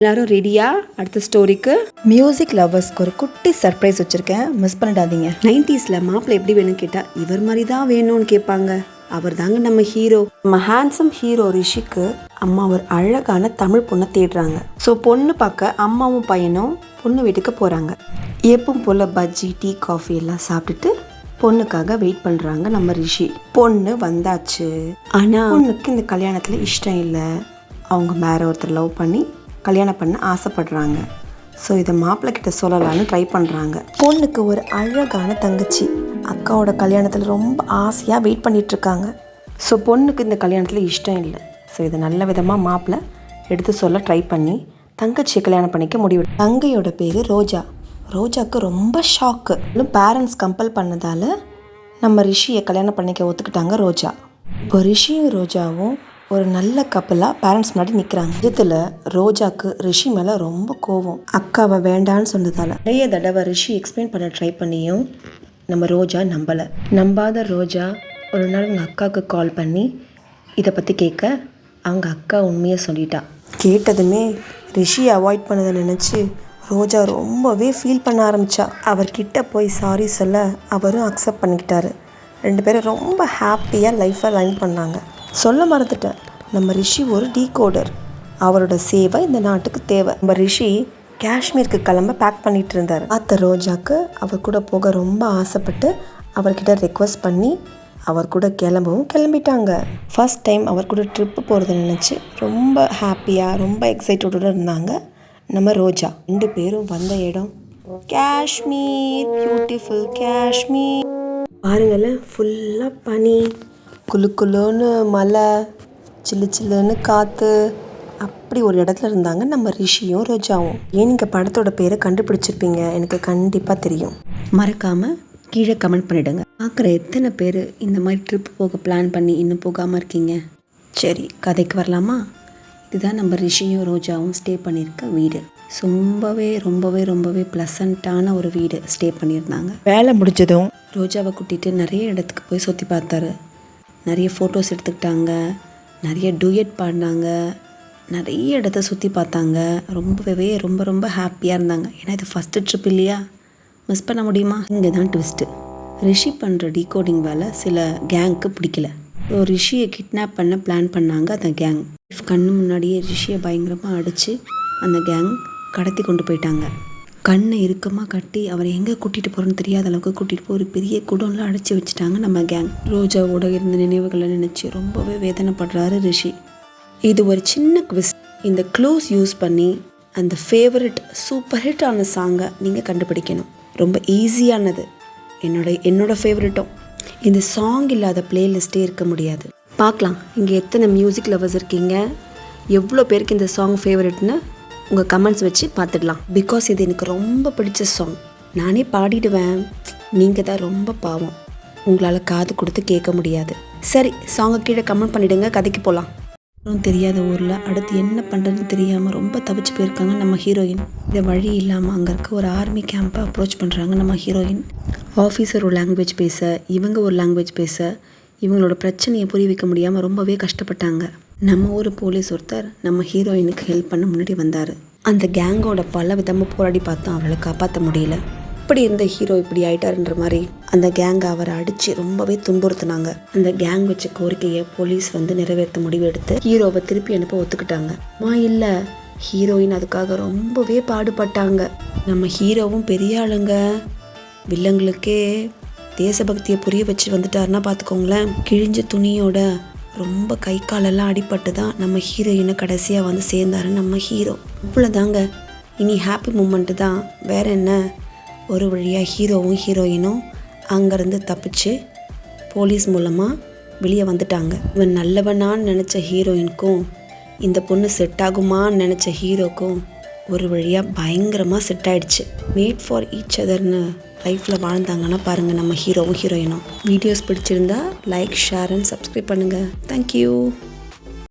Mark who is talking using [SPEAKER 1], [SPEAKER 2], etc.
[SPEAKER 1] எல்லாரும் ரெடியா அடுத்த ஸ்டோரிக்கு?
[SPEAKER 2] மியூசிக் லவ்வர்ஸ்க்கு ஒரு குட்டி சர்ப்ரைஸ் வச்சுருக்கேன், மிஸ் பண்ணிடாதீங்க.
[SPEAKER 1] 90s மாப்பிள்ளை எப்படி வேணும்னு கேட்டால் இவர் மாதிரி தான் வேணும்னு கேட்பாங்க. அவர் தாங்க நம்ம ஹீரோ. நம்ம ஹேண்ட்ஸம் ஹீரோ ரிஷிக்கு அம்மா ஒரு அழகான தமிழ் பொண்ணை தேடுறாங்க. ஸோ பொண்ணு பார்க்க அம்மாவும் பையனும் பொண்ணு வீட்டுக்கு போகிறாங்க. எப்பவும் போல் பஜ்ஜி டீ காஃபி எல்லாம் சாப்பிட்டுட்டு பொண்ணுக்காக வெயிட் பண்ணுறாங்க நம்ம ரிஷி. பொண்ணு வந்தாச்சு. ஆனால் பொண்ணுக்கு இந்த கல்யாணத்தில் இஷ்டம் இல்லை. அவங்க வேற ஒருத்தர் லவ் பண்ணி கல்யாணம் பண்ண ஆசைப்படுறாங்க. ஸோ இதை மாப்பிள்ளை கிட்ட சொல்லலான்னு ட்ரை பண்ணுறாங்க. பொண்ணுக்கு ஒரு அழகான தங்கச்சி அக்காவோட கல்யாணத்தில் ரொம்ப ஆசையாக வெயிட் பண்ணிகிட்ருக்காங்க. ஸோ பொண்ணுக்கு இந்த கல்யாணத்தில் இஷ்டம் இல்லை. ஸோ இதை நல்ல விதமாக மாப்பிள்ளை எடுத்து சொல்ல ட்ரை பண்ணி தங்கச்சியை கல்யாணம் பண்ணிக்க முடிவு. தங்கையோட பேர் ரோஜா. ரோஜாவுக்கு ரொம்ப ஷாக்கு. பேரண்ட்ஸ் கம்பல் பண்ணதால் நம்ம ரிஷியை கல்யாணம் பண்ணிக்க ஒத்துக்கிட்டாங்க ரோஜா. இப்போ ரிஷியும் ரோஜாவும் ஒரு நல்ல கப்பலாக பேரண்ட்ஸ் முன்னாடி நிற்கிறாங்க. இதில் ரோஜாவுக்கு ரிஷி மேலே ரொம்ப கோவம். அக்காவை வேண்டான்னு சொன்னதால் நிறைய தடவை ரிஷி எக்ஸ்பிளைன் பண்ண ட்ரை பண்ணியும் நம்ம ரோஜா நம்பலை. நம்பாத ரோஜா ஒரு நாள் அவங்க அக்காவுக்கு கால் பண்ணி இதை பற்றி கேட்க அவங்க அக்கா உண்மையை சொல்லிட்டா. கேட்டதுமே ரிஷியை அவாய்ட் பண்ணதை நினச்சி ரோஜா ரொம்பவே ஃபீல் பண்ண ஆரம்பித்தா. அவர்கிட்ட போய் சாரி சொல்ல அவரும் அக்செப்ட் பண்ணிக்கிட்டாரு. ரெண்டு பேரும் ரொம்ப ஹாப்பியாக லைஃப்பை லைன் பண்ணாங்க. சொல்ல மறந்துட்டேன், நம்ம ரிஷி ஒரு டீகோடர். அவரோட சேவை இந்த நாட்டுக்கு தேவை. நம்ம ரிஷி காஷ்மீருக்கு கிளம்ப பேக் பண்ணிகிட்டு இருந்தார். பார்த்த ரோஜாக்கு அவர் கூட போக ரொம்ப ஆசைப்பட்டு அவர்கிட்ட ரெக்வஸ்ட் பண்ணி அவர் கூட கிளம்பிட்டாங்க. ஃபர்ஸ்ட் டைம் அவர் கூட ட்ரிப்பு போகிறத நினச்சி ரொம்ப ஹாப்பியாக ரொம்ப எக்ஸைட்டோடு இருந்தாங்க நம்ம ரோஜா. ரெண்டு பேரும் வந்த இடம் காஷ்மீர். பியூட்டிஃபுல் காஷ்மீர். பாருங்களேன், ஃபுல்லாக பனி, குளு குளுன்னு மலை, சில்லு சில்லுன்னு காற்று, அப்படி ஒரு இடத்துல இருந்தாங்க நம்ம ரிஷியும் ரோஜாவும். ஏன் நீங்கள் படத்தோட பேரை கண்டுபிடிச்சிருப்பீங்க, எனக்கு கண்டிப்பாக தெரியும். மறக்காமல் கீழே கமெண்ட் பண்ணிவிடுங்க. பார்க்குற எத்தனை பேர் இந்த மாதிரி ட்ரிப் போக பிளான் பண்ணி இன்னும் போகாமல் இருக்கீங்க? சரி, கதைக்கு வரலாமா? இதுதான் நம்ம ரிஷியும் ரோஜாவும் ஸ்டே பண்ணியிருக்க வீடு. ரொம்பவே ரொம்பவே ரொம்பவே ப்ளசண்ட்டான ஒரு வீடு ஸ்டே பண்ணியிருந்தாங்க. வேலை முடிஞ்சதும் ரோஜாவை கூட்டிகிட்டு நிறைய இடத்துக்கு போய் சுற்றி பார்த்தாரு. நிறைய ஃபோட்டோஸ் எடுத்துக்கிட்டாங்க, நிறைய டூயட் பாடினாங்க, நிறைய இடத்த சுற்றி பார்த்தாங்க. ரொம்பவே ரொம்ப ரொம்ப ஹாப்பியாக இருந்தாங்க. ஏன்னா இது ஃபஸ்ட்டு ட்ரிப் இல்லையா, மிஸ் பண்ண முடியுமா? இங்கே தான் ட்விஸ்ட்டு. ரிஷி பண்ணுற டீகோடிங் வேலை சில கேங்க்கு பிடிக்கல. ஸோ ரிஷியை கிட்னாப் பண்ண பிளான் பண்ணாங்க அந்த கேங். கண்ணு முன்னாடியே ரிஷியை பயங்கரமாக அடித்து அந்த கேங் கடத்தி கொண்டு போயிட்டாங்க. கண்ணை இறுக்கமாக கட்டி அவரை எங்கே கூட்டிகிட்டு போகிறோன்னு தெரியாத அளவுக்கு கூட்டிகிட்டு போய் ஒரு பெரிய குடோனில் அடைச்சி வச்சுட்டாங்க நம்ம கேங். ரோஜாவோட இருந்த நினைவுகளை நினச்சி ரொம்பவே வேதனைப்படுறாரு ரிஷி. இது ஒரு சின்ன குவிஸ். இந்த க்ளூஸ் யூஸ் பண்ணி அந்த ஃபேவரட் சூப்பர் ஹிட் ஆன சாங்கை நீங்கள் கண்டுபிடிக்கணும். ரொம்ப ஈஸியானது. என்னோட ஃபேவரட்டும். இந்த சாங் இல்லாத பிளேலிஸ்ட்டே இருக்க முடியாது. பார்க்கலாம் இங்கே எத்தனை மியூசிக் லவர்ஸ் இருக்கீங்க, எவ்வளோ பேருக்கு இந்த சாங் ஃபேவரட்னு உங்கள் கமெண்ட்ஸ் வச்சு பார்த்துடலாம். பிகாஸ் இது எனக்கு ரொம்ப பிடிச்ச சாங். நானே பாடிடுவேன், நீங்கள் தான் ரொம்ப பாவம், உங்களால் காது கொடுத்து கேட்க முடியாது. சரி, சாங்கை கீழே கமெண்ட் பண்ணிவிடுங்க. கதைக்கு போகலாம். தெரியாத ஊரில் அடுத்து என்ன பண்ணுறதுன்னு தெரியாமல் ரொம்ப தவிச்சு போயிருக்காங்க நம்ம ஹீரோயின். இந்த வழி இல்லாமல் அங்கே இருக்க ஒரு ஆர்மி கேம்பை அப்ரோச் பண்ணுறாங்க நம்ம ஹீரோயின். ஆஃபீஸர் ஒரு லாங்குவேஜ் பேச, இவங்க ஒரு லாங்குவேஜ் பேச, இவங்களோட பிரச்சனையை புரிய வைக்க முடியாமல் ரொம்பவே கஷ்டப்பட்டாங்க. நம்ம ஊர் போலீஸ் ஒருத்தர் நம்ம ஹீரோயினுக்கு ஹெல்ப் பண்ண முன்னாடி வந்தார். அந்த கேங்கோட பல விதமாக போராடி பார்த்தோம், அவளை காப்பாற்ற முடியல. இப்படி இருந்த ஹீரோ இப்படி ஆயிட்டாருன்ற மாதிரி அந்த கேங்கை அவரை அடித்து ரொம்பவே துன்புறுத்தினாங்க. அந்த கேங் வச்ச கோரிக்கையை போலீஸ் நிறைவேற்ற முடிவு எடுத்து ஹீரோவை திருப்பி அனுப்ப ஒத்துக்கிட்டாங்க. இல்லை, ஹீரோயின் அதுக்காக ரொம்பவே பாடுபட்டாங்க. நம்ம ஹீரோவும் பெரிய ஆளுங்க, வில்லங்களுக்கே தேசபக்தியை புரிய வச்சு வந்துட்டாருன்னா பார்த்துக்கோங்களேன். கிழிஞ்ச துணியோட ரொம்ப கை காலெல்லாம் அடிபட்டு தான் நம்ம ஹீரோயினை கடைசியாக சேர்ந்தாரு நம்ம ஹீரோ. இவ்வளோதாங்க. இனி ஹாப்பி மூமெண்ட்டு தான், வேற என்ன. ஒரு வழியாக ஹீரோவும் ஹீரோயினும் அங்கேருந்து தப்பிச்சு போலீஸ் மூலமாக வெளியே வந்துட்டாங்க. இவன் நல்லவனான்னு நினச்ச ஹீரோயினுக்கும் இந்த பொண்ணு செட் ஆகுமான்னு நினச்ச ஹீரோக்கும் ஒரு வழியாக பயங்கரமாக செட் ஆகிடுச்சு. மேட் ஃபார் ஈச் அதர்னு லைஃப்பில் வாழ்ந்தாங்கன்னா பாருங்கள் நம்ம ஹீரோவும் ஹீரோயினும். வீடியோஸ் பிடிச்சிருந்தா லைக், ஷேர் அண்ட் சப்ஸ்கிரைப் பண்ணுங்கள். தேங்க்யூ.